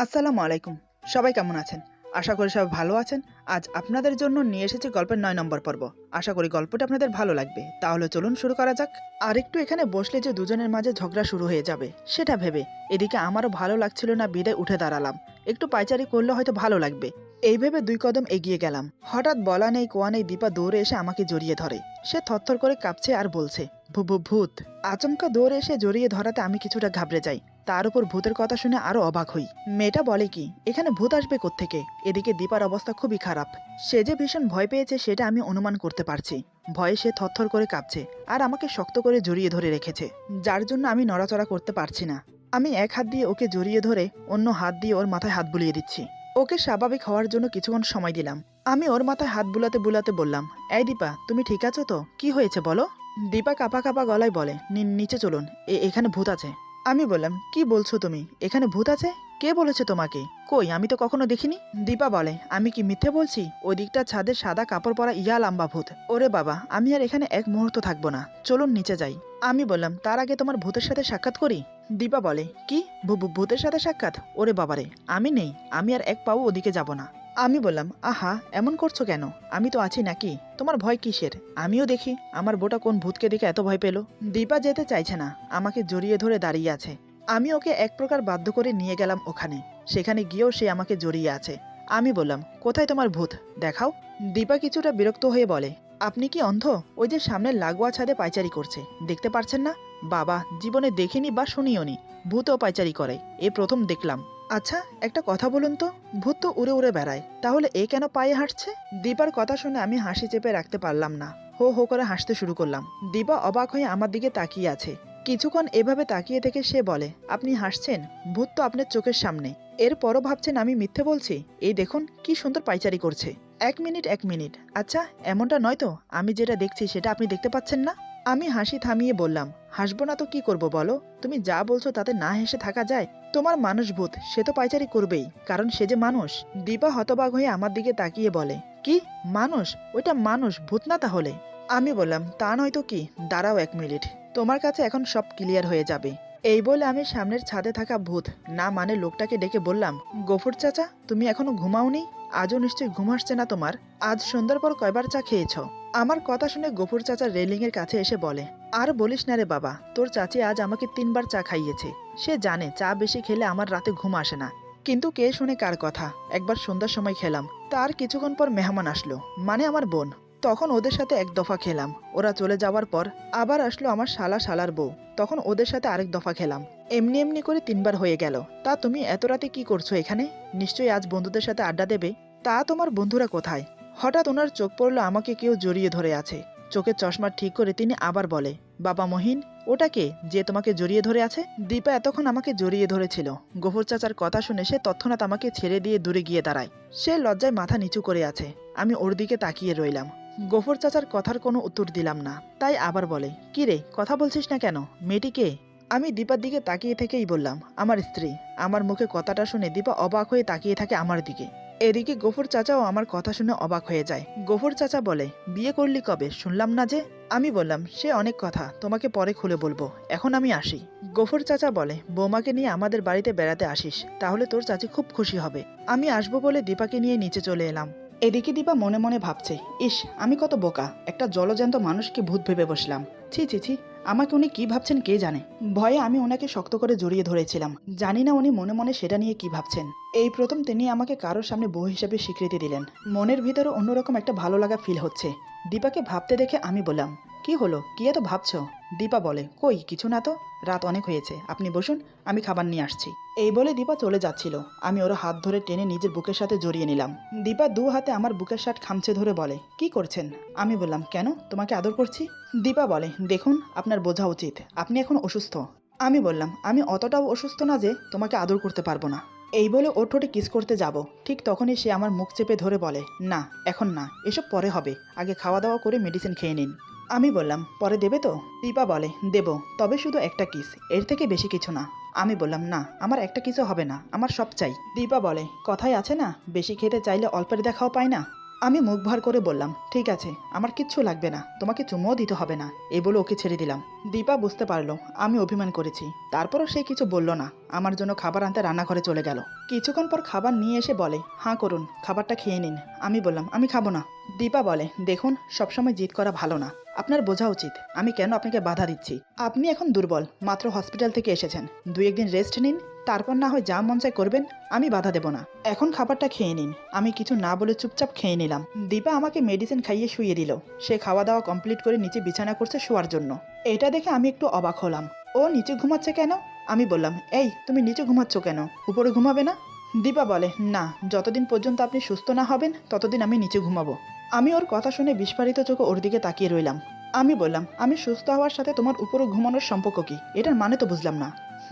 আসসালামু আলাইকুম। সবাই কেমন আছেন? আশা করি সবাই ভালো আছেন। আজ আপনাদের জন্য নিয়ে এসেছি গল্পের ৯ নম্বর পর্ব। আশা করি গল্পটা আপনাদের ভালো লাগবে। তাহলে চলুন শুরু করা যাক। আরেকটু এখানে বসলে যে দুজনের মাঝে ঝগড়া শুরু হয়ে যাবে সেটা ভেবে এদিকে আমারও ভালো লাগছিল না, বিদায় উঠে দাঁড়ালাম। একটু পায়চারি করলে হয়তো ভালো লাগবে। এই ভেবে ২ কদম এগিয়ে গেলাম। হঠাৎ বলা নেই কোয়া নেই দীপা দৌড়ে এসে আমাকে জড়িয়ে ধরে। সে থরথর করে কাঁপছে আর বলছে, ভূত। আচমকা দৌড়ে এসে জড়িয়ে ধরাতে আমি কিছুটা ঘাবড়ে যাই। তার উপর ভূতের কথা শুনে আরো অবাক হই। মেয়েটা বলে কি এখানে ভূত আসবে কোত্থেকে? এদিকে দীপার অবস্থা খুবই খারাপ। সে যে ভীষণ ভয় পেয়েছে সেটা আমি অনুমান করতে পারছি। ভয়ে সে থরথর করে কাঁপছে আর আমাকে শক্ত করে জড়িয়ে ধরে রেখেছে, যার জন্য আমি নড়াচড়া করতে পারছি না। আমি এক হাত দিয়ে ওকে জড়িয়ে ধরে অন্য হাত দিয়ে ওর মাথায় হাত বুলিয়ে দিচ্ছি। ওকে স্বাভাবিক হওয়ার জন্য কিছুক্ষণ সময় দিলাম। আমি ওর মাথায় হাত বুলাতে বুলাতে বললাম, এই দীপা, তুমি ঠিক আছো তো? কি হয়েছে বলো? দীপা কাঁপা কাঁপা গলায় বলে, নিচে চলুন, এখানে ভূত আছে। আমি বললাম, কি বলছো তুমি? এখানে ভূত আছে? কে বলেছে তোমাকে? কই, আমি তো কখনো দেখিনি। দীপা বলে, আমি কি মিথ্যে বলছি? ওই দিকটা ছাদে সাদা কাপড় পরা ইয়া লম্বা ভূত। ওরে বাবা, আমি আর এখানে এক মুহূর্ত থাকবো না, চলুন নিচে যাই। আমি বললাম, তার আগে তোমার ভূতের সাথে সাক্ষাৎ করি। দীপা বলে, কি ভূতের সাথে সাক্ষাৎ? ওরে বাবারে, আমি নেই, আমি আর এক পাও ওদিকে যাব না। আমি বললাম, আহা, এমন করছো কেন? আমি তো আছি নাকি? তোমার ভয় কিসের? আমিও দেখি আমার বোটা কোন ভূতকে দেখে এত ভয় পেল। দীপা যেতে চাইছে না, আমাকে জড়িয়ে ধরে দাঁড়িয়ে আছে। আমি ওকে এক প্রকার বাধ্য করে নিয়ে গেলাম ওখানে। সেখানে গিয়েও সে আমাকে জড়িয়ে আছে। আমি বললাম, কোথায় তোমার ভূত? দেখাও। দীপা কিছুটা বিরক্ত হয়ে বলে, আপনি কি অন্ধ? ওই যে সামনের লাগোয়া ছাদে পায়চারি করছে, দেখতে পারছেন না? বাবা, জীবনে দেখিনি বা শুনিওনি ভূতও পায়চারি করে, এ প্রথম দেখলাম। আচ্ছা, একটা কথা বলুন তো, ভূত তো উড়ে উড়ে বেড়ায়, তাহলে এ কেন পায়ে হাঁটছে? দীপার কথা শুনে আমি হাসি চেপে রাখতে পারলাম না, হো হো করে হাসতে শুরু করলাম। দীপা অবাক হয়ে আমার দিকে তাকিয়ে আছে। কিছুক্ষণ এভাবে তাকিয়ে থেকে সে বলে, আপনি হাসছেন? ভূত তো আপনার চোখের সামনে। এরপরও ভাবছেন আমি মিথ্যে বলছি? এই দেখুন কি সুন্দর পায়চারি করছে। এক মিনিট, আচ্ছা, এমনটা নয় তো? আমি যেটা দেখছি সেটা আপনি দেখতে পাচ্ছেন না? আমি হাসি থামিয়ে বললাম, হাসবো না তো কি করব বলো? তুমি যা বলছো তাতে না হেসে থাকা যায়? তোমার মানুষ ভূত, সে তো পায়চারি করবেই, কারণ সে যে মানুষ। দীপা হতবাক হয়ে আমার দিকে তাকিয়ে বলে, কি মানুষ? ওইটা মানুষ, ভূত না তাহলে? আমি বললাম, তা নয় তো কি, দাঁড়াও ১ মিনিট, তোমার কাছে এখন সব ক্লিয়ার হয়ে যাবে। এই বলে আমি সামনের ছাদে থাকা ভূত না মানে লোকটাকে ডেকে বললাম, গফুর চাচা, তুমি এখনো ঘুমাওনি? আজও নিশ্চয়ই ঘুম আসছে না তোমার? আজ সন্ধ্যার পর কয়বার চা খেয়েছ? আমার কথা শুনে গফুর চাচা রেলিং এর কাছে এসে বলে, আর বলিস না রে বাবা, তোর চাচি আজ আমাকে ৩ বার চা খাইয়েছে। সে জানে চা বেশি খেলে আমার রাতে ঘুম আসে না। কিন্তু কে শুনে কার কথা? একবার সন্ধ্যার সময় খেলাম, তার কিছুক্ষণ পর মেহমান আসলো, মানে আমার বোন। তখন ওদের সাথে এক দফা খেলাম। ওরা চলে যাওয়ার পর আবার আসলো আমার শালার বউ, তখন ওদের সাথে আরেক দফা খেলাম। এমনি এমনি করে ৩ বার হয়ে গেল। তা তুমি এত রাতে কি করছো এখানে? নিশ্চয়ই আজ বন্ধুদের সাথে আড্ডা দেবে। তা তোমার বন্ধুরা কোথায়? হঠাৎ ওনার চোখ পড়লো আমাকে কেউ জড়িয়ে ধরে আছে। চোখের চশমা ঠিক করে তিনি আবার বলে, বাবা মহিন, ওটা কে যে তোমাকে জড়িয়ে ধরে আছে? দীপা এতক্ষণ আমাকে জড়িয়ে ধরেছিল। গফুর চাচার কথা শুনে সে তৎক্ষণাৎ আমাকে ছেড়ে দিয়ে দূরে গিয়ে দাঁড়ায়। সে লজ্জায় মাথা নিচু করে আছে। আমি ওর দিকে তাকিয়ে রইলাম। গফুর চাচার কথার কোনো উত্তর দিলাম না। তাই আবার বলে, কি রে, কথা বলছিস না কেন? মেয়েটি কে? আমি দীপার দিকে তাকিয়ে থেকেই বললাম, আমার স্ত্রী। আমার মুখে কথাটা শুনে দীপা অবাক হয়ে তাকিয়ে থাকে আমার দিকে। এদিকে গফুর চাচাও আমার কথা শুনে অবাক হয়ে যায়। গফুর চাচা বলে, বিয়ে করলি কবে? শুনলাম না যে। আমি বললাম, সে অনেক কথা, তোমাকে পরে খুলে বলবো, এখন আমি আসি। গফুর চাচা বলে, বৌমাকে নিয়ে আমাদের বাড়িতে বেড়াতে আসিস, তাহলে তোর চাচি খুব খুশি হবে। আমি আসবো বলে দীপাকে নিয়ে নিচে চলে এলাম। এদিকে দীপা মনে মনে ভাবছে, ইস, আমি কত বোকা, একটা জলজ্যান্ত মানুষকে ভূত ভেবে বসলাম। ছি ছি ছি, আমাকে উনি কি ভাবছেন কে জানে। ভয়ে আমি ওনাকে শক্ত করে জড়িয়ে ধরেছিলাম। জানি না উনি মনে মনে সেটা নিয়ে কি ভাবছেন। এই প্রথম তিনি আমাকে কারোর সামনে বউ হিসেবে স্বীকৃতি দিলেন। মনের ভিতরে অন্যরকম একটা ভালো লাগা ফিল হচ্ছে। দীপাকে ভাবতে দেখে আমি বললাম, কি হলো, কি এত ভাবছো? দীপা বলে, কই কিছু না তো, রাত অনেক হয়েছে, আপনি বসুন, আমি খাবার নিয়ে আসছি। এই বলে দীপা চলে যাচ্ছিল। আমি ওর হাত ধরে টেনে নিজের বুকের সাথে জড়িয়ে নিলাম। দীপা ২ হাতে আমার বুকের শার্ট খামচে ধরে বলে, কি করছেন? আমি বললাম, কেন, তোমাকে আদর করছি। দীপা বলে, দেখুন, আপনার বোঝা উচিত আপনি এখন অসুস্থ। আমি বললাম, আমি অতটাও অসুস্থ না যে তোমাকে আদর করতে পারবো না। এই বলে ওর ঠোঁটে কিস করতে যাব, ঠিক তখনই সে আমার মুখ চেপে ধরে বলে, না, এখন না, এসব পরে হবে, আগে খাওয়া দাওয়া করে মেডিসিন খেয়ে নিন। আমি বললাম, পরে দেবে তো? দীপা বলে, দেব, তবে শুধু একটা কিস, এর থেকে বেশি কিছু না। আমি বললাম, না, আমার একটা কিসও হবে না, আমার সব চাই। দীপা বলে, কথায় আছে না, বেশি খেতে চাইলে অল্পের দেখাও পায় না। আমি মুখ ভার করে বললাম, ঠিক আছে, আমার কিচ্ছু লাগবে না, তোমাকে চুমুও দিতে হবে না। এই বলে ওকে ছেড়ে দিলাম। দীপা বুঝতে পারলো আমি অভিমান করেছি, তারপরও সে কিছু বলল না। আমার জন্য খাবার আনতে রান্নাঘরে চলে গেল। কিছুক্ষণ পর খাবার নিয়ে এসে বলে, হাঁ করুন, খাবারটা খেয়ে নিন। আমি বললাম, আমি খাবো না। দীপা বলে, দেখুন, সবসময় জিদ করা ভালো না। আপনার বোঝা উচিত আমি কেন আপনাকে বাধা দিচ্ছি। আপনি এখন দুর্বল, মাত্র হসপিটাল থেকে এসেছেন, 2-1 দিন রেস্ট নিন, তারপর না হয় যা মন চায় করবেন, আমি বাধা দেব না। এখন খাবারটা খেয়ে নিন। আমি কিছু না বলে চুপচাপ খেয়ে নিলাম। দীপা আমাকে মেডিসিন খাইয়ে শুইয়ে দিল। সে খাওয়া দাওয়া কমপ্লিট করে নিচে বিছানা করছে শোয়ার জন্য। এটা দেখে আমি একটু অবাক হলাম। ও নিচে ঘুমাচ্ছে কেন? আমি বললাম, এই তুমি নিচে ঘুমাচ্ছ কেন, উপরে ঘুমাবে না? দীপা বলে, না, যতদিন পর্যন্ত আপনি সুস্থ না হবেন ততদিন আমি নিচে ঘুমাবো। আমি ওর কথা শুনে বিস্ফারিত চোখে ওর দিকে তাকিয়ে রইলাম। আমি বললাম, আমি সুস্থ হওয়ার সাথে তোমার উপরে ঘুমানোর সম্পর্ক কি? এটার মানে তো বুঝলাম না।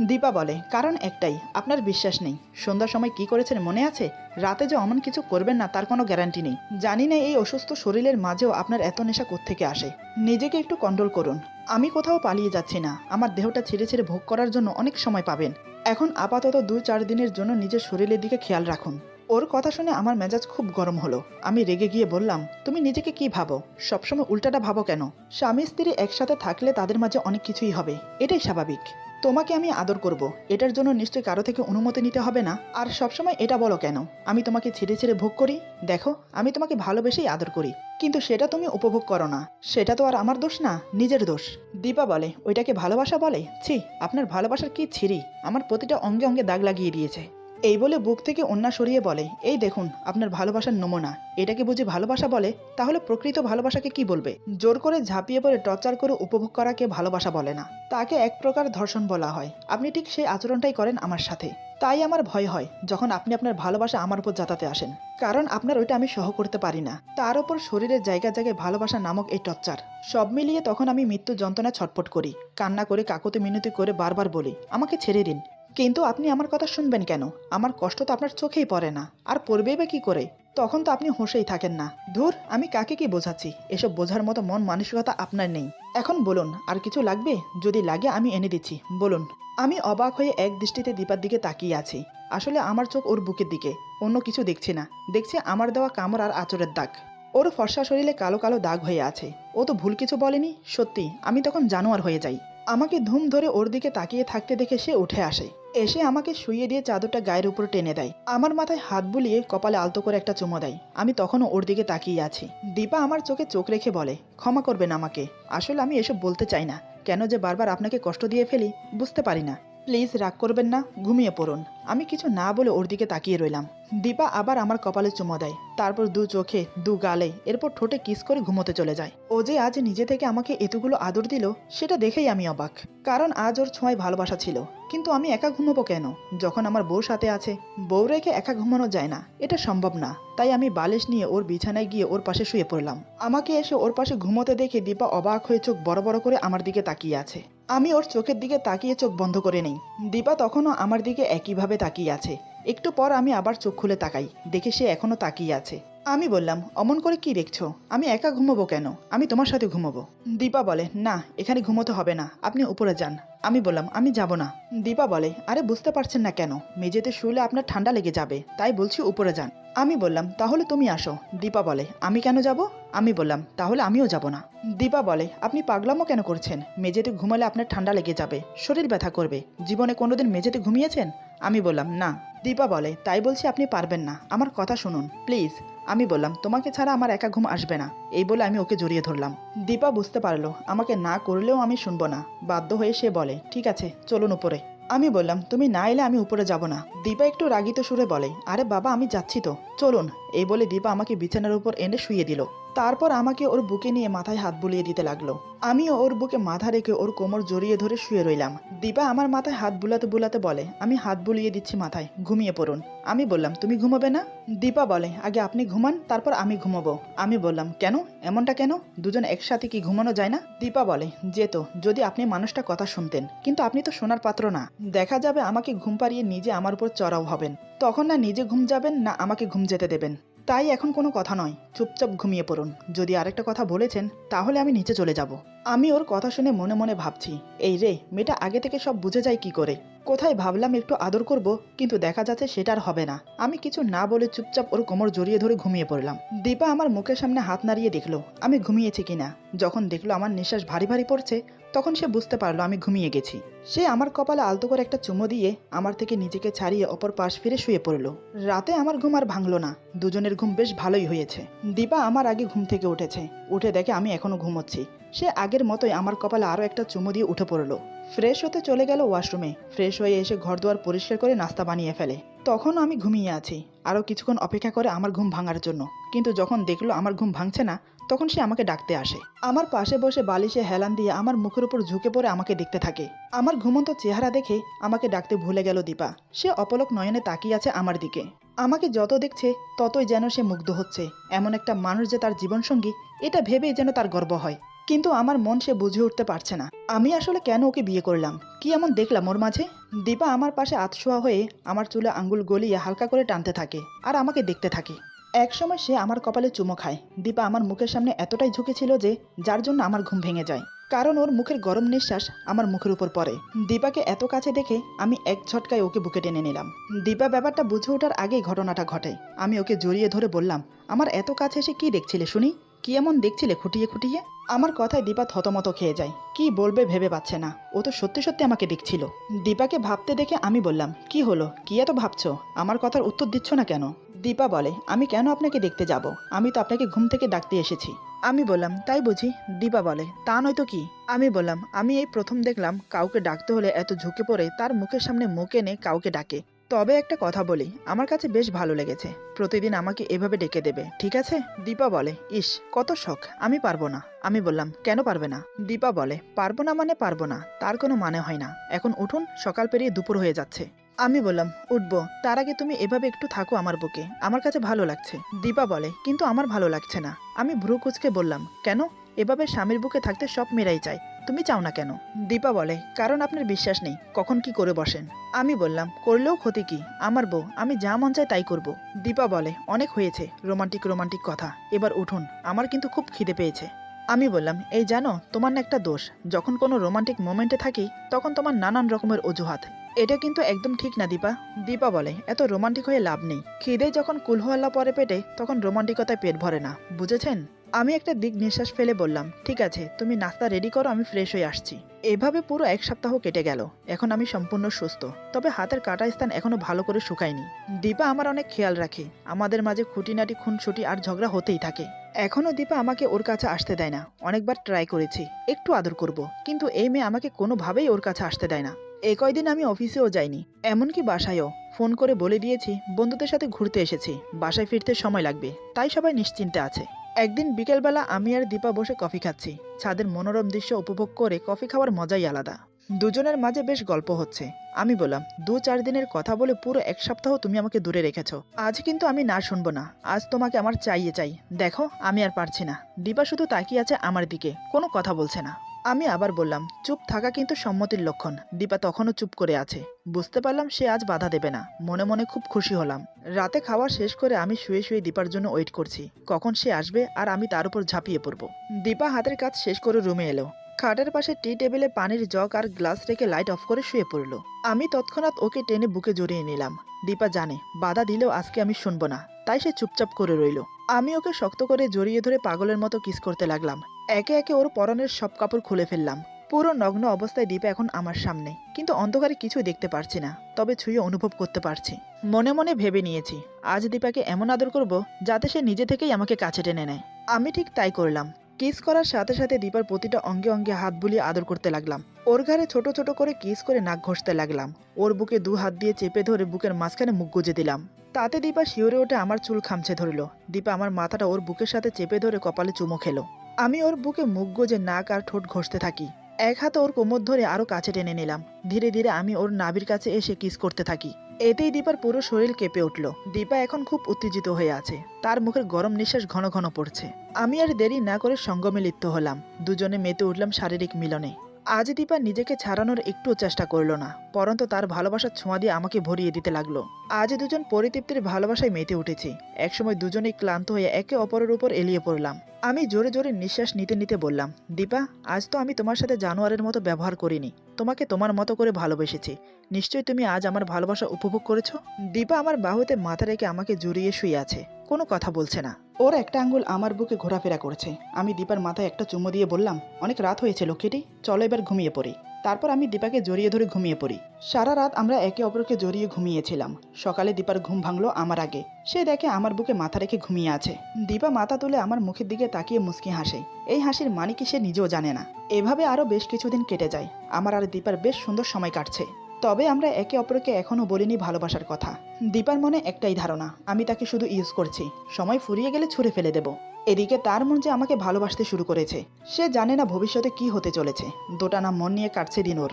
দীপা বলে, কারণ একটাই, আপনার বিশ্বাস নেই। সন্ধ্যার সময় কি করেছেন মনে আছে? রাতে যে অমন কিছু করবেন না তার কোনো গ্যারান্টি নেই। জানি না এই অসুস্থ শরীরের মাঝেও আপনার এত নেশা কোত্থেকে আসে। নিজেকে একটু কন্ট্রোল করুন। আমি কোথাও পালিয়ে যাচ্ছি না। আমার দেহটা ছেড়ে ছেড়ে ভোগ করার জন্য অনেক সময় পাবেন। এখন আপাতত 2-4 দিনের জন্য নিজের শরীরের দিকে খেয়াল রাখুন। ওর কথা শুনে আমার মেজাজ খুব গরম হলো। আমি রেগে গিয়ে বললাম, তুমি নিজেকে কি ভাবো? সবসময় উল্টাটা ভাবো কেন? স্বামী স্ত্রী একসাথে থাকলে তাদের মাঝে অনেক কিছুই হবে, এটাই স্বাভাবিক। তোমাকে আমি আদর করব, এটার জন্য নিশ্চয়ই কারো থেকে অনুমতি নিতে হবে না। আর সবসময় এটা বলো কেন আমি তোমাকে ছেড়ে ছেড়ে ভোগ করি? দেখো, আমি তোমাকে ভালোবেসেই আদর করি, কিন্তু সেটা তুমি উপভোগ করো না। সেটা তো আর আমার দোষ না, নিজের দোষ। দীপা বলে, ওইটাকে ভালোবাসা বলে? ছি, আপনার ভালোবাসার কি ছিরি, আমার প্রতিটা অঙ্গে অঙ্গে দাগ লাগিয়ে দিয়েছে। এই বলে বুক থেকে ওন্না সরিয়ে বলে, এই দেখুন আপনার ভালোবাসার নমুনা। এটাকে বুঝি ভালোবাসা বলে? তাহলে প্রকৃত ভালোবাসাকে কি বলবে? জোর করে ঝাঁপিয়ে পড়ে টর্চার করে উপভোগ করাকে ভালোবাসা বলে না, তাকে এক প্রকার ধর্ষণ বলা হয়। আপনি ঠিক সেই আচরণটাই করেন আমার সাথে। তাই আমার ভয় হয় যখন আপনি আপনার ভালোবাসা আমার উপর জাতাতে আসেন, কারণ আপনার ওইটা আমি সহ করতে পারি না। তার উপর শরীরের জায়গায় জায়গায় ভালোবাসা নামক এই টর্চার, সব মিলিয়ে তখন আমি মৃত্যু যন্ত্রণা ছটফট করি, কান্না করে কাকুতি মিনতি করে বারবার বলি, আমাকে ছেড়ে দিন। কিন্তু আপনি আমার কথা শুনবেন কেন? আমার কষ্ট তো আপনার চোখেই পড়ে না, আর পড়বেই বা কি করে? তখন তো আপনি হোশেই থাকেন না। ধুর, আমি কাকে কি বোঝাচ্ছি? এসব বোঝার মতো মন মানসিকতা আপনার নেই। এখন বলুন, আর কিছু লাগবে? যদি লাগে আমি এনে দিচ্ছি, বলুন। আমি অবাক হয়ে এক দৃষ্টিতে দীপার দিকে তাকিয়ে আছি। আসলে আমার চোখ ওর বুকের দিকে, অন্য কিছু দেখছি না। দেখছি আমার দেওয়া কামড় আর আঁচড়ের দাগ। ওর ফর্সা শরীরে কালো কালো দাগ হয়ে আছে। ও তো ভুল কিছু বলেনি। সত্যি আমি তখন জানোয়ার হয়ে যাই। আমাকে ধুম ধরে ওর দিকে তাকিয়ে থাকতে দেখে সে উঠে আসে। এসে আমাকে শুইয়ে দিয়ে চাদরটা গায়ের উপর টেনে দেয়। আমার মাথায় হাত বুলিয়ে কপালে আলতো করে একটা চুমো দেয়। আমি তখনও ওর দিকে তাকিয়ে আছি। দীপা আমার চোখে চোখ রেখে বলে, ক্ষমা করবেন আমাকে। আসলে আমি এসব বলতে চাই না। কেন যে বারবার আপনাকে কষ্ট দিয়ে ফেলি বুঝতে পারি না। প্লিজ রাগ করবেন না, ঘুমিয়ে পড়ুন। আমি কিছু না বলে ওর দিকে তাকিয়ে রইলাম। দীপা আবার আমার কপালে চুমো দেয়, তারপর 2 চোখে 2 গালে, এরপর ঠোঁটে কিস করে ঘুমোতে চলে যায়। ও যে আজ নিজে থেকে আমাকে এতগুলো আদর দিল, সেটা দেখেই আমি অবাক। কারণ আজ ওর ছোঁয়ায় ভালোবাসা ছিল। কিন্তু আমি একা ঘুমোবো কেন যখন আমার বউ সাথে আছে? বউ রেখে একা ঘুমানো যায় না, এটা সম্ভব না। তাই আমি বালিশ নিয়ে ওর বিছানায় গিয়ে ওর পাশে শুয়ে পড়লাম। আমাকে এসে ওর পাশে ঘুমোতে দেখে দীপা অবাক হয়ে চোখ বড় বড় করে আমার দিকে তাকিয়ে আছে। আমি ওর চোখের দিকে তাকিয়ে চোখ বন্ধ করে নেই। দীপা তখনও আমার দিকে একইভাবে তাকিয়ে আছে। একটু পর আমি আবার চোখ খুলে তাকাই, দেখে সে এখনো তাকিয়ে আছে। আমি বললাম, অমন করে কি দেখছো? আমি একা ঘুমোবো কেন? আমি তোমার সাথে ঘুমোবো। দীপা বলে, না, এখানে ঘুমোতে হবে না, আপনি উপরে যান। আমি বললাম, আমি যাব না। দীপা বলে, আরে বুঝতে পারছেন না কেন? মেঝেতে শুলে আপনার ঠান্ডা লেগে যাবে, তাই বলছি উপরে যান। আমি বললাম, তাহলে তুমি আসো। দীপা বলে, আমি কেন যাব? আমি বললাম, তাহলে আমিও যাব না। দীপা বলে, আপনি পাগলামো কেন করছেন? মেঝেতে ঘুমালে আপনার ঠান্ডা লেগে যাবে, শরীর ব্যথা করবে। জীবনে কোনোদিন মেঝেতে ঘুমিয়েছেন? আমি বললাম, না। দীপা বলে, তাই বলছি আপনি পারবেন না, আমার কথা শুনুন প্লিজ। আমি বললাম, তোমাকে ছাড়া আমার একা ঘুম আসবে না। এই বলে আমি ওকে জড়িয়ে ধরলাম। দীপা বুঝতে পারলো আমাকে না করলেও আমি শুনবো না। বাধ্য হয়ে সে বলে, ঠিক আছে, চলুন উপরে। আমি বললাম, তুমি না এলে আমি উপরে যাব না। দীপা একটু রাগিত সুরে বলে, আরে বাবা, আমি যাচ্ছি তো, চলুন। এই বলে দীপা আমাকে বিছানার উপর এনে শুইয়ে দিল। তারপর আমাকে ওর বুকে নিয়ে মাথায় হাত বুলিয়ে দিতে লাগলো। আমিও ওর বুকে মাথা রেখে ওর কোমর জড়িয়ে ধরে শুয়ে রইলাম। দীপা আমার মাথায় হাত বুলাতে বুলাতে বলে, আমি হাত বুলিয়ে দিচ্ছি মাথায়, ঘুমিয়ে পড়ুন। আমি বললাম, তুমি ঘুমাবে না? দীপা বলে, আগে আপনি ঘুমান, তারপর আমি ঘুমাবো। আমি বললাম, কেন? এমনটা কেন? দুজন একসাথে কি ঘুমানো যায় না? দীপা বলে, যেত যদি আপনি মানুষটা কথা শুনতেন, কিন্তু আপনি তো শোনার পাত্র না। দেখা যাবে আমাকে ঘুম পাড়িয়ে নিজে আমার উপর চড়াও হবেন। তখন না নিজে ঘুম যাবেন, না আমাকে ঘুম যেতে দেবেন। তাই এখন কোনো কথা নয়, চুপচাপ ঘুমিয়ে পড়ুন। যদি আরেকটা কথা বলেছেন তাহলে আমি নিচে চলে যাব। আমি ওর কথা শুনে মনে মনে ভাবছি, এই রে, মেয়েটা আগে থেকে সব বুঝে যায় কি করে? কোথায় ভাবলাম একটু আদর করব, কিন্তু দেখা যাচ্ছে সেটা আর হবে না। আমি কিছু না বলে চুপচাপ ওর কোমর জড়িয়ে ধরে ঘুমিয়ে পড়লাম। দীপা আমার মুখের সামনে হাত নাড়িয়ে দেখলো আমি ঘুমিয়েছি কিনা। যখন দেখলো আমার নিঃশ্বাস ভারী ভারী পড়ছে, তখন সে বুঝতে পারলো আমি ঘুমিয়ে গেছি। সে আমার কপালে আলতো করে একটা চুমো দিয়ে আমার থেকে নিজেকে ছাড়িয়ে অপর পাশ ফিরে শুয়ে পড়ল। রাতে আমার ঘুম আর ভাঙলো না, দুজনের ঘুম বেশ ভালোই হয়েছে। দীপা আমার আগে ঘুম থেকে উঠেছে, উঠে দেখে আমি এখনো ঘুমোচ্ছি। সে আগের মতোই আমার কপালে আরও একটা চুমো দিয়ে উঠে পড়লো। ফ্রেশ হতে চলে গেল ওয়াশরুমে। ফ্রেশ হয়ে এসে ঘর দুয়ার পরিষ্কার করে নাস্তা বানিয়ে ফেলে। তখন আমি ঘুমিয়ে আছি, আরও কিছুক্ষণ অপেক্ষা করে আমার ঘুম ভাঙার জন্য। কিন্তু যখন দেখলো আমার ঘুম ভাঙছে না, তখন সে আমাকে ডাকতে আসে। আমার পাশে বসে বালিশে হেলান দিয়ে আমার মুখের উপর ঝুঁকে পড়ে আমাকে দেখতে থাকে। আমার ঘুমন্ত চেহারা দেখে আমাকে ডাকতে ভুলে গেল দীপা। সে অপলক নয়নে তাকিয়ে আছে আমার দিকে। আমাকে যত দেখছে ততই যেন সে মুগ্ধ হচ্ছে। এমন একটা মানুষ যে তার জীবনসঙ্গী, এটা ভেবেই যেন তার গর্ব হয়। কিন্তু আমার মন সে বুঝে উঠতে পারছে না আমি আসলে কেন ওকে বিয়ে করলাম, কি এমন দেখলাম ওর মাঝে। দীপা আমার পাশে আতশোয়া হয়ে আমার চুলে আঙ্গুল গলিয়ে হালকা করে টানতে থাকে আর আমাকে দেখতে থাকে। একসময় সে আমার কপালে চুমো খায়। দীপা আমার মুখের সামনে এতটাই ঝুঁকেছিল যে যার জন্য আমার ঘুম ভেঙে যায়, কারণ ওর মুখের গরম নিঃশ্বাস আমার মুখের উপর পড়ে। দীপাকে এত কাছে দেখে আমি এক ঝটকায় ওকে বুকে টেনে নিলাম। দীপা ব্যাপারটা বুঝে ওঠার আগেই ঘটনাটা ঘটে। আমি ওকে জড়িয়ে ধরে বললাম, আমার এত কাছে এসে কি দেখছিলে শুনি, কি এমন দেখছিলে খুঁটিয়ে খুঁটিয়ে। আমার কথায় দীপা থতমত খেয়ে যায়, কি বলবে ভেবে পাচ্ছে না। ও তো সত্যি সত্যি আমাকে দেখছিল। দীপাকে ভাবতে দেখে আমি বললাম, কি হলো, কি এত ভাবছো, আমার কথার উত্তর দিচ্ছ না কেন। দীপা বলে, আমি কেন আপনাকে দেখতে যাব, আমি তো আপনাকে ঘুম থেকে ডাকতে এসেছি। আমি বললাম, তাই বুঝি। দীপা বলে, তা নয়তো কি। আমি বললাম, আমি এই প্রথম দেখলাম কাউকে ডাকতে হলে এত ঝুঁকে পড়ে তার মুখের সামনে মুখ এনে কাউকে ডাকে। তবে একটা কথা বলি, আমার কাছে বেশ ভালো লেগেছে। প্রতিদিন আমাকে এভাবে ডেকে দেবে, ঠিক আছে। দীপা বলে, ইস কত শখ, আমি পারবো না। আমি বললাম, কেন পারবে না। দীপা বলে, পারবো না মানে পারবো না, তার কোনো মানে হয় না। এখন উঠুন, সকাল পেরিয়ে দুপুর হয়ে যাচ্ছে। আমি বললাম, উঠবো, তার আগে তুমি এভাবে একটু থাকো আমার বুকে, আমার কাছে ভালো লাগছে। দীপা বলে, কিন্তু আমার ভালো লাগছে না। আমি ভ্রু কুঁচকে বললাম, কেন, এভাবে স্বামীর বুকে থাকতে সব মেয়েরাই চায়, তুমি চাও না কেন। দীপা বলে, কারণ আপনার বিশ্বাস নেই কখন কি করে বসেন। আমি বললাম, করলেও ক্ষতি কি, আমার বউ, আমি যা মন চাই তাই করব। দীপা বলে, অনেক হয়েছে রোমান্টিক রোমান্টিক কথা, এবার উঠুন, আমার কিন্তু খুব খিদে পেয়েছে। আমি বললাম, এই জানো, তোমার না একটা দোষ, যখন কোনো রোমান্টিক মোমেন্টে থাকি তখন তোমার নানান রকমের অজুহাত, এটা কিন্তু একদম ঠিক না দীপা। দীপা বলে, এত রোমান্টিক হয়ে লাভ নেই, খিদে যখন কুলহল্লা পরে পেটে তখন রোমান্টিকতায় পেট ভরে না, বুঝেছেন। আমি একটা দিক নিঃশ্বাস ফেলে বললাম, ঠিক আছে, তুমি নাস্তা রেডি করো, আমি ফ্রেশ হয়ে আসছি। এভাবে পুরো এক সপ্তাহ কেটে গেল। এখন আমি সম্পূর্ণ সুস্থ, তবে হাতের কাটা স্থান এখনো ভালো করে শুকায়নি। দীপা আমার অনেক খেয়াল রাখে, আমাদের মাঝে খুঁটিনাটি খুনসুটি আর ঝগড়া হতেই থাকে। এখনো দীপা আমাকে ওর কাছে আসতে দেয় না। অনেকবার ট্রাই করেছি একটু আদর করব, কিন্তু এই মেয়ে আমাকে কোনোভাবেই ওর কাছে আসতে দেয় না। এই কয়দিন আমি অফিসেও যাইনি, এমনকি বাসায়ও। ফোন করে বলে দিয়েছি বন্ধুদের সাথে ঘুরতে এসেছি, বাসায় ফিরতে সময় লাগবে, তাই সবাই নিশ্চিন্তে আছে। একদিন বিকেলবেলা আমি আর দীপা বসে কফি খাচ্ছি। ছাদের মনোরম দৃশ্য উপভোগ করে কফি খাওয়ার মজাই আলাদা। দুজনের মাঝে বেশ গল্প হচ্ছে। আমি বললাম, 2-4 দিনের কথা বলে পুরো এক সপ্তাহ তুমি আমাকে দূরে রেখেছো, আজ কিন্তু আমি না শুনবো না, আজ তোমাকে আমার চাইয়ে চাই। দেখো আমি আর পারছি না। দীপা শুধু তাকিয়ে আছে আমার দিকে, কোনো কথা বলছে না। আমি আবার বললাম, চুপ থাকা কিন্তু সম্মতির লক্ষণ। দীপা তখনও চুপ করে আছে। বুঝতে পারলাম সে আজ বাধা দেবে না। মনে মনে খুব খুশি হলাম। রাতে খাওয়া শেষ করে আমি শুয়ে শুয়ে দীপার জন্য ওয়েট করছি, কখন সে আসবে আর আমি তার উপর ঝাঁপিয়ে পড়বো। দীপা হাতের কাজ শেষ করে রুমে এলো। খাটের পাশে টি টেবিলে পানির জগ আর গ্লাস রেখে লাইট অফ করে শুয়ে পড়লো। আমি তৎক্ষণাৎ ওকে টেনে বুকে জড়িয়ে নিলাম। দীপা জানে বাধা দিলেও আজকে আমি শুনবো না, তাই সে চুপচাপ করে রইল। আমি ওকে শক্ত করে জড়িয়ে ধরে পাগলের মতো কিস করতে লাগলাম। একে একে ওর পরনের সব কাপড় খুলে ফেললাম। পুরো নগ্ন অবস্থায় দীপা এখন আমার সামনে, কিন্তু অন্ধকারে কিছুই দেখতে পারছি না, তবে ছুঁয়ে অনুভব করতে পারছি। মনে মনে ভেবে নিয়েছি আজ দীপাকে এমন আদর করব যাতে সে নিজে থেকেই আমাকে কাছে টেনে নেয়। আমি ঠিক তাই করলাম। কিস করার সাথে সাথে দীপার প্রতিটা অঙ্গে অঙ্গে হাত বুলিয়ে আদর করতে লাগলাম। ওর ঘাড়ে ছোট ছোট করে কিস করে নাক ঘষতে লাগলাম। ওর বুকে 2 হাত দিয়ে চেপে ধরে বুকের মাঝখানে মুখ গুজে দিলাম। তাতে দীপা শিউরে ওঠে আমার চুল খামছে ধরল। দীপা আমার মাথাটা ওর বুকের সাথে চেপে ধরে কপালে চুমো খেলো। আমি ওর বুকে মুখ গুজে নাক আর ঠোঁট ঘষতে থাকি। এক হাতে ওর কোমর ধরে আরো কাছে টেনে নিলাম। ধীরে ধীরে আমি ওর নাভির কাছে এসে কিস করতে থাকি। এতেই দীপার পুরো শরীর কেঁপে উঠল। দীপা এখন খুব উত্তেজিত হয়ে আছে, তার মুখের গরম নিঃশ্বাস ঘন ঘন পড়ছে। আমি আর দেরি না করে সঙ্গমে লিপ্ত হলাম। দুজনে মেতে উঠলাম শারীরিক মিলনে। আজ দীপা নিজেকে ছাড়ানোর একটুও চেষ্টা করলো না, পরন্তু তার ভালোবাসার ছোঁয়া দিয়ে আমাকে ভরিয়ে দিতে লাগলো। আজ দুজন পরিতৃপ্তির ভালোবাসায় মেতে উঠেছি। একসময় দুজনেই ক্লান্ত হয়ে একে অপরের উপর এলিয়ে পড়লাম। আমি জোরে জোরে নিঃশ্বাস নিতে নিতে বললাম, দীপা, আজ তো আমি তোমার সাথে জানোয়ারের মতো ব্যবহার করিনি, তোমাকে তোমার মতো করে ভালোবেসেছি। নিশ্চয়ই তুমি আজ আমার ভালোবাসা উপভোগ করেছো। দীপা আমার বাহুতে মাথা রেখে আমাকে জড়িয়ে শুয়ে আছে। কোনো কথা বলছে না। ওর একটা আঙ্গুল আমার বুকে ঘোরাফেরা করছে। আমি দীপার মাথায় একটা চুমু দিয়ে বললাম, অনেক রাত হয়েছে লক্ষ্মীটি, চলো এবার ঘুমিয়ে পড়ি। তারপর আমি দীপাকে জড়িয়ে ধরে ঘুমিয়ে পড়ি। সারা রাত আমরা একে অপরকে জড়িয়ে ঘুমিয়েছিলাম। সকালে দীপার ঘুম ভাঙলো আমার আগে। সে দেখে আমার বুকে মাথা রেখে ঘুমিয়ে আছে। দীপা মাথা তুলে আমার মুখের দিকে তাকিয়ে মুচকি হাসে। এই হাসির মানে কি সে নিজেও জানে না। এভাবে আরও বেশ কিছুদিন কেটে যায়। আমার আর দীপার বেশ সুন্দর সময় কাটছে। তবে আমরা একে অপরকে এখনও বলিনি ভালোবাসার কথা। দীপার মনে একটাই ধারণা, আমি তাকে শুধু ইউজ করছি, সময় ফুরিয়ে গেলে ছুঁড়ে ফেলে দেব। এদিকে তার মন যে আমাকে ভালোবাসতে শুরু করেছে। সে জানে না ভবিষ্যতে কি হতে চলেছে। দোটানা মন নিয়ে কাটছে দিন ওর।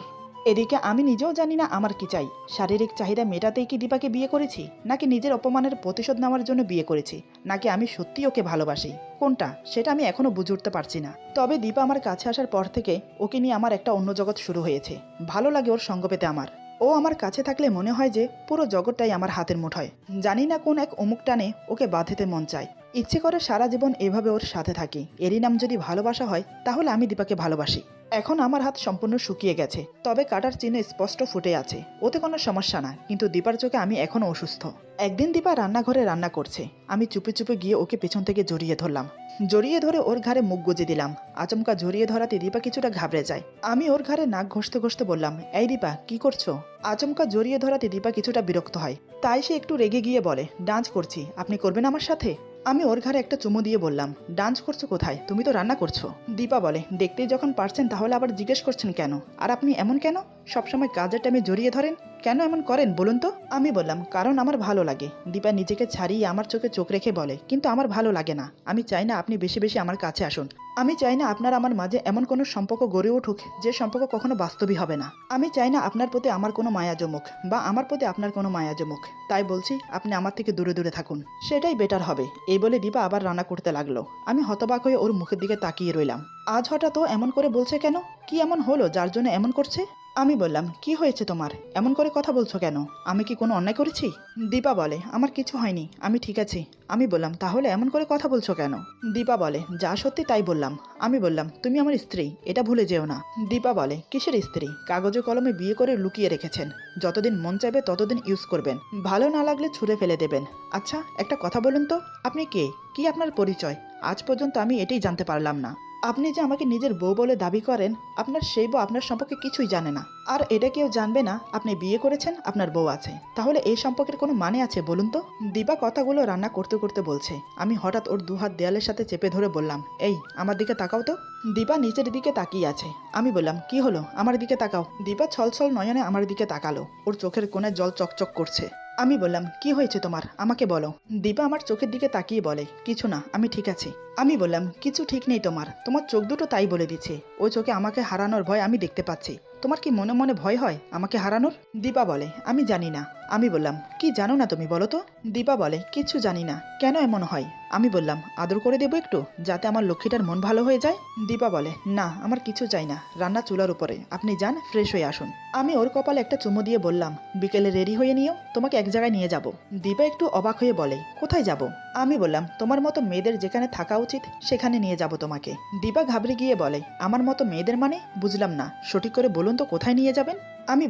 এদিকে আমি নিজেও জানি না আমার কি চাই। শারীরিক চাহিদা মেটাতেই কি দীপাকে বিয়ে করেছি, নাকি নিজের অপমানের প্রতিশোধ নেওয়ার জন্য বিয়ে করেছি, নাকি আমি সত্যিই ওকে ভালোবাসি, কোনটা সেটা আমি এখনো বুঝে উঠতে পারছি না। তবে দীপা আমার কাছে আসার পর থেকে ওকে নিয়ে আমার একটা অন্য জগৎ শুরু হয়েছে। ভালো লাগে ওর সঙ্গ পেতে আমার। ও আমার কাছে থাকলে মনে হয় যে পুরো জগৎটাই আমার হাতের মুঠোয়। জানি না কোন এক অমুক টানে ওকে বাঁধতে মন চায়। ইচ্ছে করে সারা জীবন এভাবে ওর সাথে থাকি। এরই নাম যদি ভালোবাসা হয়, তাহলে আমি দীপাকে ভালোবাসি। এখন আমার হাত সম্পূর্ণ শুকিয়ে গেছে, তবে কাটার চিহ্ন স্পষ্ট ফুটে আছে। ওতে কোনো সমস্যা না, কিন্তু দীপার চোখে আমি এখনও অসুস্থ। একদিন দীপা রান্নাঘরে রান্না করছে। আমি চুপে চুপে গিয়ে ওকে পেছন থেকে জড়িয়ে ধরলাম। জড়িয়ে ধরে ওর ঘাড়ে মুখ গুজে দিলাম। আচমকা জড়িয়ে ধরাতে দীপা কিছুটা ঘাবড়ে যায়। আমি ওর ঘাড়ে নাক ঘষতে ঘষতে বললাম, এই দীপা, কি করছো? আচমকা জড়িয়ে ধরাতে দীপা কিছুটা বিরক্ত হয়। তাই সে একটু রেগে গিয়ে বলে, ডান্স করছি, আপনি করবেন আমার সাথে? আমি ওর ঘাড়ে একটা চুমু দিয়ে বললাম, ডান্স করছো কোথায়? তুমি তো রান্না করছো। দীপা বলে, দেখতেই যখন পারছেন তাহলে আবার জিজ্ঞেস করছেন কেন? আর আপনি এমন কেন? সবসময় কাজের টাইমে জড়িয়ে ধরেন, কেন এমন করেন বলুন তো? আমি বললাম, কারণ আমার ভালো লাগে। দীপা নিজেকে ছাড়িয়ে আমার চোখে চোখ রেখে বলে, কিন্তু আমার ভালো লাগে না। আমি চাই না আপনি বেশি বেশি আমার কাছে আসুন। আমি চাই না আপনার আমার মাঝে এমন কোনো সম্পর্ক গড়ে উঠুক যে সম্পর্ক কখনো বাস্তবই হবে না। আমি চাই না আপনার প্রতি আমার কোনো মায়া জমুক, বা আমার প্রতি আপনার কোনো মায়া জমুক। তাই বলছি, আপনি আমার থেকে দূরে দূরে থাকুন, সেটাই বেটার হবে। এই বলে দীপা আবার রান্না করতে লাগলো। আমি হতবাক হয়ে ওর মুখের দিকে তাকিয়ে রইলাম। আজ হঠাৎ ও এমন করে বলছে কেন? কি এমন হলো যার জন্য এমন করছে? আমি বললাম, কি হয়েছে তোমার? এমন করে কথা বলছো কেন? আমি কি কোনো অন্যায় করেছি? দীপা বলে, আমার কিছু হয়নি, আমি ঠিক আছি। আমি বললাম, তাহলে এমন করে কথা বলছো কেন? দীপা বলে, যা সত্যি তাই বললাম। আমি বললাম, তুমি আমার স্ত্রী, এটা ভুলে যেও না। দীপা বলে, কিসের স্ত্রী? কাগজে কলমে বিয়ে করে লুকিয়ে রেখেছেন। যতদিন মন চাইবে ততদিন ইউজ করবেন, ভালো না লাগলে ছুঁড়ে ফেলে দেবেন। আচ্ছা, একটা কথা বলুন তো, আপনি কে? কি আপনার পরিচয়? আজ পর্যন্ত আমি এটাই জানতে পারলাম না। আপনি যে আমাকে নিজের বউ বলে দাবি করেন, আপনার সেই বউ আপনার সম্পর্কে কিছুই জানে না। আর এটা কেউ জানবে না আপনি বিয়ে করেছেন, আপনার বউ আছে। তাহলে এই সম্পর্কের কোনো মানে আছে বলুন তো? দীপা কথাগুলো রান্না করতে করতে বলছে। আমি হঠাৎ ওর দুহাত দেয়ালের সাথে চেপে ধরে বললাম, এই আমার দিকে তাকাও তো। দীপা নিচের দিকে তাকিয়ে আছে। আমি বললাম, কি হলো, আমার দিকে তাকাও। দীপা ছলছল নয়নে আমার দিকে তাকালো। ওর চোখের কোণে জল চকচক করছে। আমি বললাম, কি হয়েছে তোমার, আমাকে বলো। দীপা আমার চোখের দিকে তাকিয়ে বলে, কিছু না, আমি ঠিক আছি। আমি বললাম, কিছু ঠিক নেই তোমার, তোমার চোখ দুটো তাই বলে দিচ্ছে। ওই চোখে আমাকে হারানোর ভয় আমি দেখতে পাচ্ছি। তোমার কি মনে মনে ভয় হয় আমাকে হারানোর? দীপা বলে, আমি জানি না। আমি বললাম, কি জানো না তুমি, বলো তো? দীপা বলে, কিছু জানি না, কেন এমন হয়? আমি বললাম, আদর করে দেবো একটু, যাতে আমার লক্ষ্মীটার মন ভালো হয়ে যায়। দীপা বলে, না, আমার কিছু চাই না, রান্না চুলার উপরে, আপনি যান, ফ্রেশ হয়ে আসুন। আমি ওর কপালে একটা চুমু দিয়ে বললাম, বিকেলে রেডি হয়ে নিও, তোমাকে এক জায়গায় নিয়ে যাব। দীপা একটু অবাক হয়ে বলে, কোথায় যাব? আমি বললাম, তোমার মতো মেয়েদের যেখানে থাকা উচিত সেখানে নিয়ে যাব তোমাকে। দীপা ঘাবড়ে গিয়ে বলে, আমার মতো মেয়েদের মানে বুঝলাম না, সঠিক করে বলুন তো, কোথায় নিয়ে যাবেন? আমি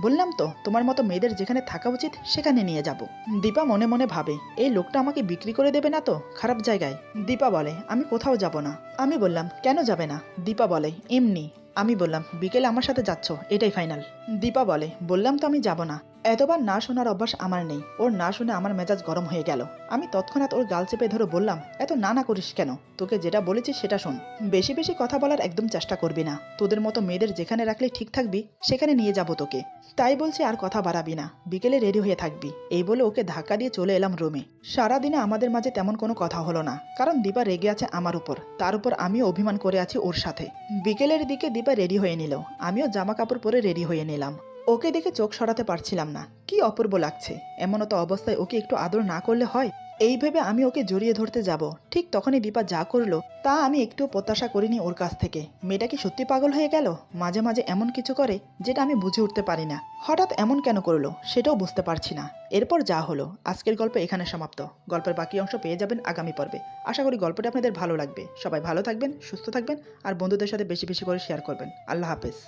বললাম তো, তোমার মতো মেয়েদের যেখানে থাকা উচিত সেখানে নিয়ে যাব। দীপা মনে মনে ভাবে, এই লোকটা আমাকে বিক্রি করে দেবে না তো খারাপ জায়গায়? দীপা বলে, আমি কোথাও যাব না। আমি বললাম, কেন যাবে না? দীপা বলে, এমনি। আমি বললাম, বিকেলে আমার সাথে যাচ্ছ, এটাই ফাইনাল। দীপা বলে, বললাম তো আমি যাব না। এতবার না শোনার অভ্যাস আমার নেই। ওর না শুনে আমার মেজাজ গরম হয়ে গেল। আমি তৎক্ষণাৎ ওর গাল চেপে ধরে বললাম, এত না করিস কেন? তোকে যেটা বলেছি সেটা শোন। বেশি বেশি কথা বলার একদম চেষ্টা করবি না। তোদের মতো মেয়েদের যেখানে রাখলে ঠিক থাকবি সেখানে নিয়ে যাব তোকে। তাই বলছি, আর কথা বাড়াবি না, বিকেলে রেডি হয়ে থাকবি। এই বলে ওকে ধাক্কা দিয়ে চলে এলাম রুমে। সারাদিনে আমাদের মাঝে তেমন কোনো কথা হলো না, কারণ দীপা রেগে আছে আমার উপর, তার উপর আমিও অভিমান করে আছি ওর সাথে। বিকেলের দিকে দীপা রেডি হয়ে নিল, আমিও জামা কাপড় পরে রেডি হয়ে নিলাম। ওকে দেখে চোখ সরাতে পারছিলাম না, কি অপূর্ব লাগছে। এমনতো অবস্থায় ওকে একটু আদর না করলে হয়? এই ভেবে আমি ওকে জড়িয়ে ধরতে যাব, ঠিক তখনই দীপা যা করলো তা আমি একটু প্রত্যাশা করিনি ওর কাছ থেকে। মেয়েটা কি সত্যি পাগল হয়ে গেল? মাঝে মাঝে এমন কিছু করে যেটা আমি বুঝে উঠতে পারি না। হঠাৎ এমন কেন করলো সেটাও বুঝতে পারছি না। এরপর যা হলো, আজকের গল্প এখানে সমাপ্ত। গল্পের বাকি অংশ পেয়ে যাবেন আগামী পর্বে। আশা করি গল্পটা আপনাদের ভালো লাগবে। সবাই ভালো থাকবেন, সুস্থ থাকবেন, আর বন্ধুদের সাথে বেশি বেশি করে শেয়ার করবেন। আল্লাহ হাফেজ।